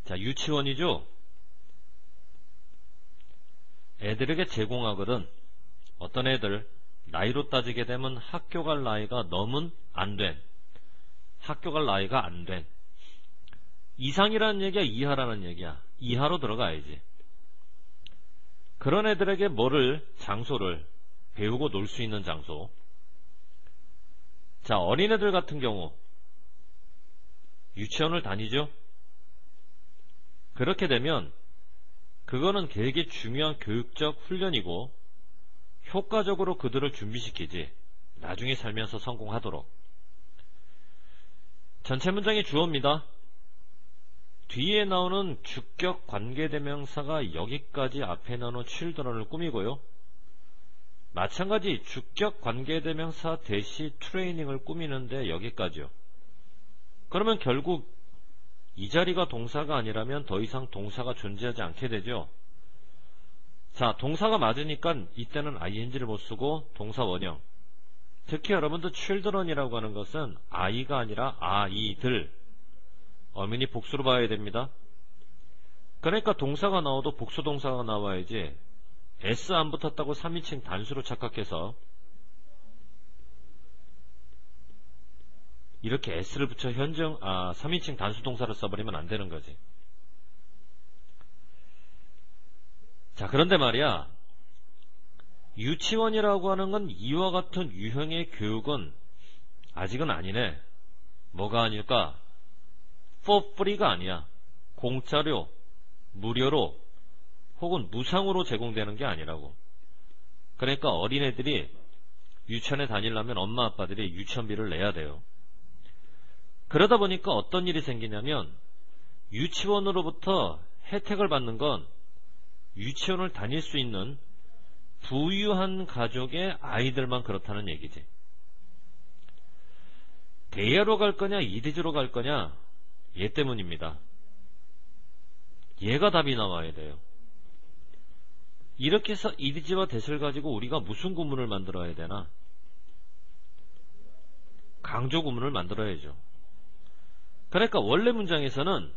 자, 유치원이죠. 애들에게 제공하거든. 어떤 애들 나이로 따지게 되면 학교 갈 나이가 넘은 안 된, 학교 갈 나이가 안 된, 이상이라는 얘기야, 이하라는 얘기야? 이하로 들어가야지. 그런 애들에게 장소를 배우고 놀 수 있는 장소. 자, 어린애들 같은 경우 유치원을 다니죠. 그렇게 되면 그거는 되게 중요한 교육적 훈련이고 효과적으로 그들을 준비시키지, 나중에 살면서 성공하도록. 전체 문장의 주어입니다. 뒤에 나오는 주격 관계대명사가 여기까지 앞에 나오는 children을 꾸미고요. 마찬가지 주격 관계대명사 대시 트레이닝을 꾸미는데 여기까지요. 그러면 결국 이 자리가 동사가 아니라면 더 이상 동사가 존재하지 않게 되죠. 자, 동사가 맞으니까 이때는 ing를 못 쓰고 동사 원형. 특히 여러분들 children이라고 하는 것은 아이가 아니라 아이들, 어민이 복수로 봐야 됩니다. 그러니까 동사가 나와도 복수 동사가 나와야지 S 안 붙었다고 3인칭 단수로 착각해서 이렇게 S를 붙여 3인칭 단수 동사를 써버리면 안 되는 거지. 자, 그런데 말이야, 유치원이라고 하는 건 이와 같은 유형의 교육은 아직은 아니네. 뭐가 아닐까? for free가 아니야. 공짜로, 무료로, 혹은 무상으로 제공되는 게 아니라고. 그러니까 어린애들이 유치원에 다니려면 엄마 아빠들이 유치원비를 내야 돼요. 그러다 보니까 어떤 일이 생기냐면 유치원으로부터 혜택을 받는 건 유치원을 다닐 수 있는 부유한 가족의 아이들만 그렇다는 얘기지. 대야로 갈 거냐 이디지로 갈 거냐, 얘 때문입니다. 얘가 답이 나와야 돼요. 이렇게 해서 이디지와 대를 가지고 우리가 무슨 구문을 만들어야 되나? 강조 구문을 만들어야죠. 그러니까 원래 문장에서는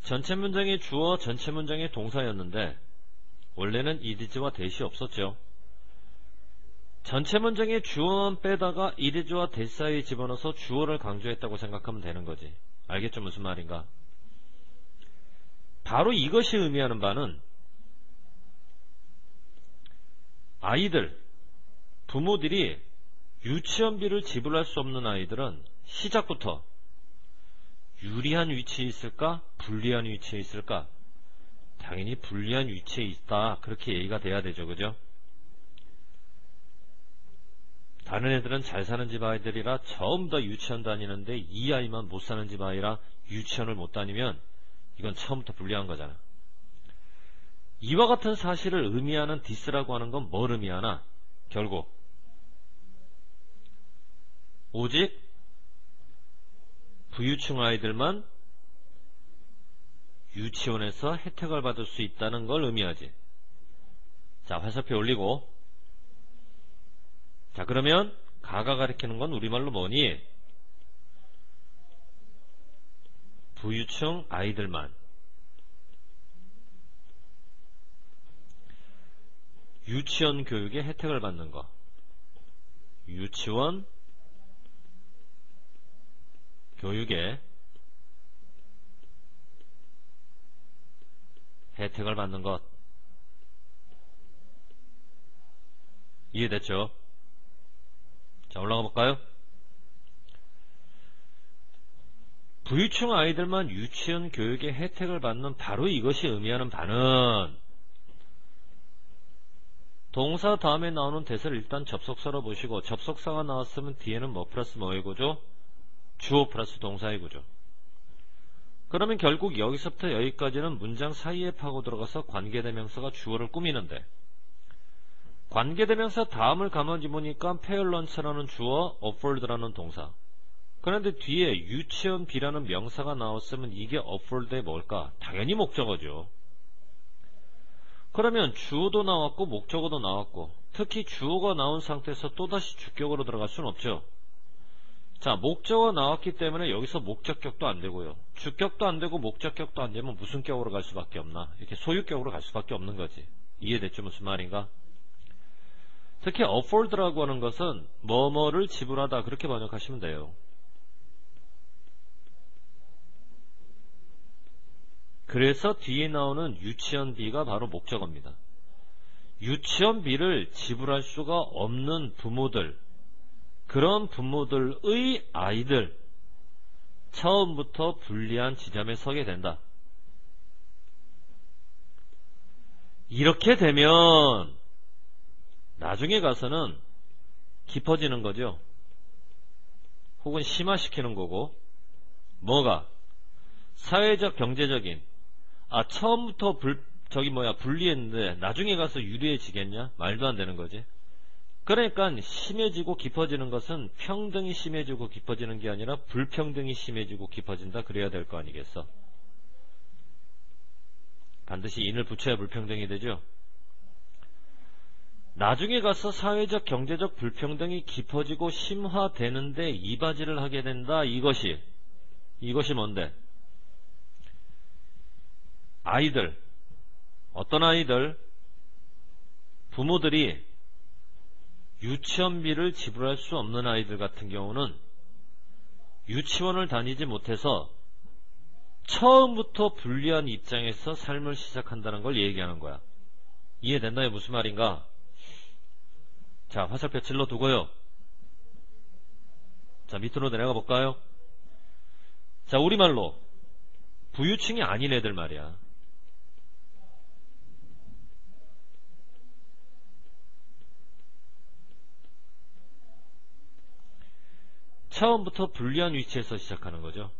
전체 문장의 주어, 전체 문장의 동사였는데 원래는 이디지와 대시 없었죠. 전체 문장의 주어만 빼다가 이디지와 대 사이에 집어넣어서 주어를 강조했다고 생각하면 되는 거지. 알겠죠? 무슨 말인가? 바로 이것이 의미하는 바는 아이들, 부모들이 유치원비를 지불할 수 없는 아이들은 시작부터 유리한 위치에 있을까? 불리한 위치에 있을까? 당연히 불리한 위치에 있다. 그렇게 얘기가 돼야 되죠. 그죠? 다른 애들은 잘 사는 집 아이들이라 전부 다 유치원 다니는데 이 아이만 못 사는 집 아이라 유치원을 못 다니면 이건 처음부터 불리한 거잖아. 이와 같은 사실을 의미하는 디스라고 하는 건 뭘 의미하나? 결국 오직 부유층 아이들만 유치원에서 혜택을 받을 수 있다는 걸 의미하지. 자, 화살표 올리고. 자, 그러면 가가 가리키는 건 우리말로 뭐니? 부유층 아이들만 유치원 교육의 혜택을 받는 거. 유치원 교육의 혜택을 받는 것. 이해됐죠? 자, 올라가 볼까요? 부유층 아이들만 유치원 교육의 혜택을 받는 바로 이것이 의미하는 바는 동사 다음에 나오는 대사를 일단 접속사로 보시고 접속사가 나왔으면 뒤에는 뭐 플러스 뭐의 구조? 주어 플러스 동사의 구조. 그러면 결국 여기서부터 여기까지는 문장 사이에 파고 들어가서 관계대명사가 주어를 꾸미는데 관계대명사 다음을 가만히 보니까 페어런츠라는 주어, offered라는 동사. 그런데 뒤에 유치원비라는 명사가 나왔으면 이게 offered의 뭘까? 당연히 목적어죠. 그러면 주어도 나왔고 목적어도 나왔고 특히 주어가 나온 상태에서 또다시 주격으로 들어갈 수는 없죠. 자, 목적어 나왔기 때문에 여기서 목적격도 안 되고요. 주격도 안 되고 목적격도 안 되면 무슨 격으로 갈 수밖에 없나? 이렇게 소유격으로 갈 수밖에 없는 거지. 이해됐죠? 무슨 말인가? 특히 afford라고 하는 것은 뭐뭐를 지불하다 그렇게 번역하시면 돼요. 그래서 뒤에 나오는 유치원비가 바로 목적어입니다. 유치원비를 지불할 수가 없는 부모들, 그런 부모들의 아이들, 처음부터 불리한 지점에 서게 된다. 이렇게 되면 나중에 가서는 깊어지는 거죠. 혹은 심화시키는 거고, 뭐가? 사회적, 경제적인, 처음부터 불리했는데 나중에 가서 유리해지겠냐? 말도 안 되는 거지. 그러니까 심해지고 깊어지는 것은 평등이 심해지고 깊어지는 게 아니라 불평등이 심해지고 깊어진다. 그래야 될 거 아니겠어? 반드시 인을 붙여야 불평등이 되죠. 나중에 가서 사회적, 경제적 불평등이 깊어지고 심화되는데 이바지를 하게 된다. 이것이 뭔데? 아이들, 어떤 아이들? 부모들이 유치원비를 지불할 수 없는 아이들 같은 경우는 유치원을 다니지 못해서 처음부터 불리한 입장에서 삶을 시작한다는 걸 얘기하는 거야. 이해됐나요? 무슨 말인가? 자, 화살표 찔러 두고요. 자, 밑으로 내려가 볼까요? 자, 우리말로 부유층이 아닌 애들 말이야. 처음부터 불리한 위치에서 시작하는 거죠.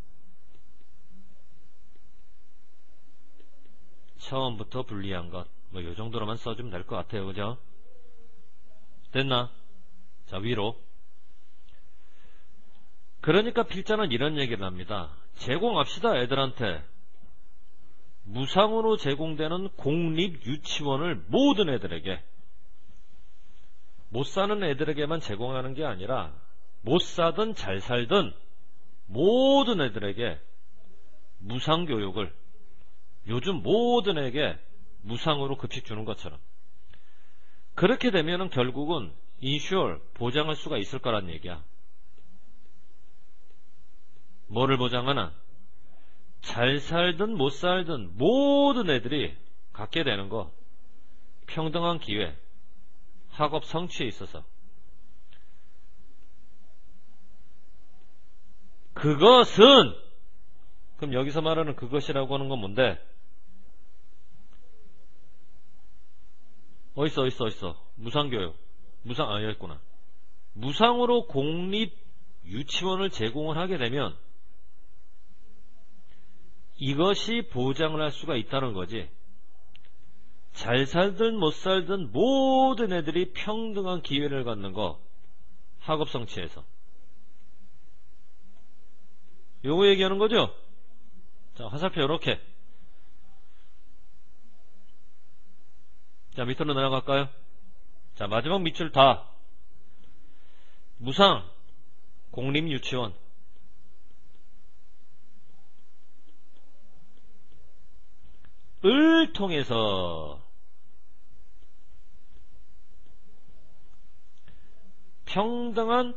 처음부터 불리한 것. 뭐 요 정도로만 써주면 될 것 같아요. 그죠? 됐나? 자, 위로. 그러니까 필자는 이런 얘기를 합니다. 제공합시다. 애들한테 무상으로 제공되는 공립 유치원을 모든 애들에게, 못 사는 애들에게만 제공하는 게 아니라 못 사든 잘 살든 모든 애들에게 무상교육을, 요즘 모든 애에게 무상으로 급식 주는 것처럼. 그렇게 되면은 결국은 인슈얼, 보장할 수가 있을 거란 얘기야. 뭐를 보장하나? 잘 살든 못 살든 모든 애들이 갖게 되는 거, 평등한 기회, 학업 성취에 있어서. 그것은, 그럼 여기서 말하는 그것이라고 하는 건 뭔데? 어딨어? 무상교육. 여기있구나. 무상으로 공립 유치원을 제공을 하게 되면 이것이 보장을 할 수가 있다는 거지. 잘 살든 못 살든 모든 애들이 평등한 기회를 갖는 거, 학업 성취에서. 요거 얘기하는 거죠? 자, 화살표 요렇게. 자, 밑으로 내려갈까요? 자, 마지막 밑줄 다. 무상, 공립 유치원. 을 통해서 평등한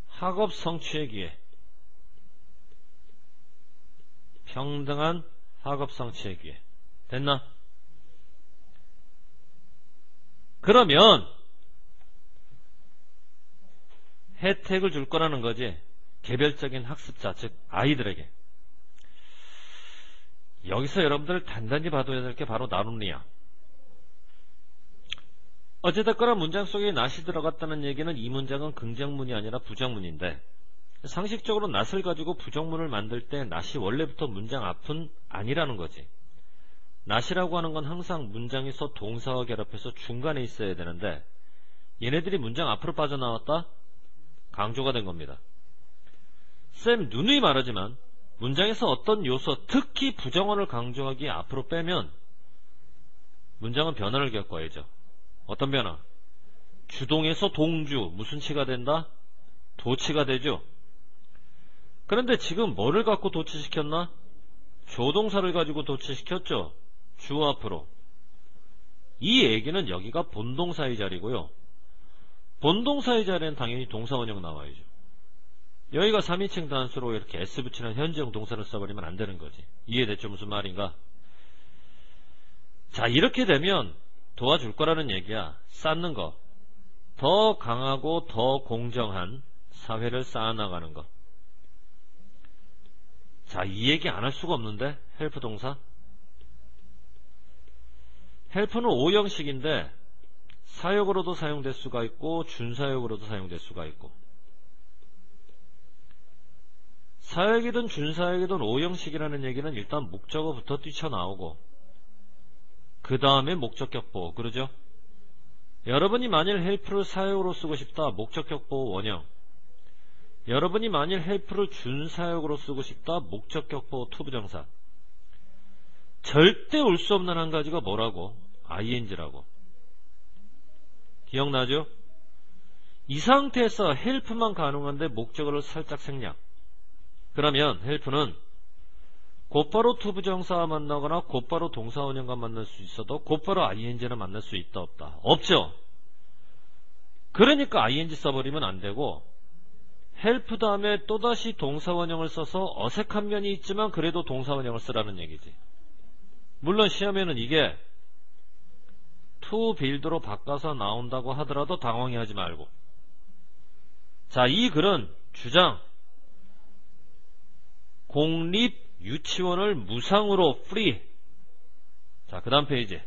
학업 성취의 기회. 평등한 학업 성취의 기회. 됐나? 그러면 혜택을 줄 거라는 거지. 개별적인 학습자, 즉 아이들에게. 여기서 여러분들 단단히 봐둬야 될 게 바로 나눔이야. 어찌됐거나 문장 속에 not이 들어갔다는 얘기는 이 문장은 긍정문이 아니라 부정문인데, 상식적으로 not을 가지고 부정문을 만들 때 not이 원래부터 문장 앞은 아니라는 거지. not이라고 하는 건 항상 문장에서 동사와 결합해서 중간에 있어야 되는데, 얘네들이 문장 앞으로 빠져나왔다? 강조가 된 겁니다. 쌤, 누누이 말하지만 문장에서 어떤 요소, 특히 부정어를 강조하기에 앞으로 빼면 문장은 변화를 겪어야죠. 어떤 변화? 주동에서 동주, 무슨 치가 된다? 도치가 되죠. 그런데 지금 뭐를 갖고 도치시켰나? 조동사를 가지고 도치시켰죠. 주 앞으로. 이 얘기는 여기가 본동사의 자리고요. 본동사의 자리는 당연히 동사원형 나와야죠. 여기가 3인칭 단수로 이렇게 s 붙이는 현재형 동사를 써버리면 안 되는 거지. 이해됐죠? 무슨 말인가? 자, 이렇게 되면 도와줄 거라는 얘기야. 쌓는 거. 더 강하고 더 공정한 사회를 쌓아나가는 것. 자, 이 얘기 안 할 수가 없는데, 헬프 동사. 헬프는 5형식인데 사역으로도 사용될 수가 있고 준사역으로도 사용될 수가 있고, 사역이든 준사역이든 5형식이라는 얘기는 일단 목적어부터 뛰쳐나오고 그 다음에 목적격 보호. 그러죠? 여러분이 만일 헬프를 사역으로 쓰고 싶다, 목적격 보호 원형. 여러분이 만일 헬프를 준사역으로 쓰고 싶다, 목적격 보호 투부정사. 절대 올 수 없는 한 가지가 뭐라고? ing라고. 기억나죠? 이 상태에서 헬프만 가능한데 목적어를 살짝 생략. 그러면 헬프는 곧바로 투부정사와 만나거나 곧바로 동사원형과 만날 수 있어도 곧바로 ing는 만날 수 있다 없다? 없죠. 그러니까 ing 써버리면 안 되고, 헬프 다음에 또다시 동사원형을 써서 어색한 면이 있지만 그래도 동사원형을 쓰라는 얘기지. 물론 시험에는 이게 to build로 바꿔서 나온다고 하더라도 당황해하지 말고. 자, 이 글은 주장 공립 유치원을 무상으로 free. 자, 그 다음 페이지.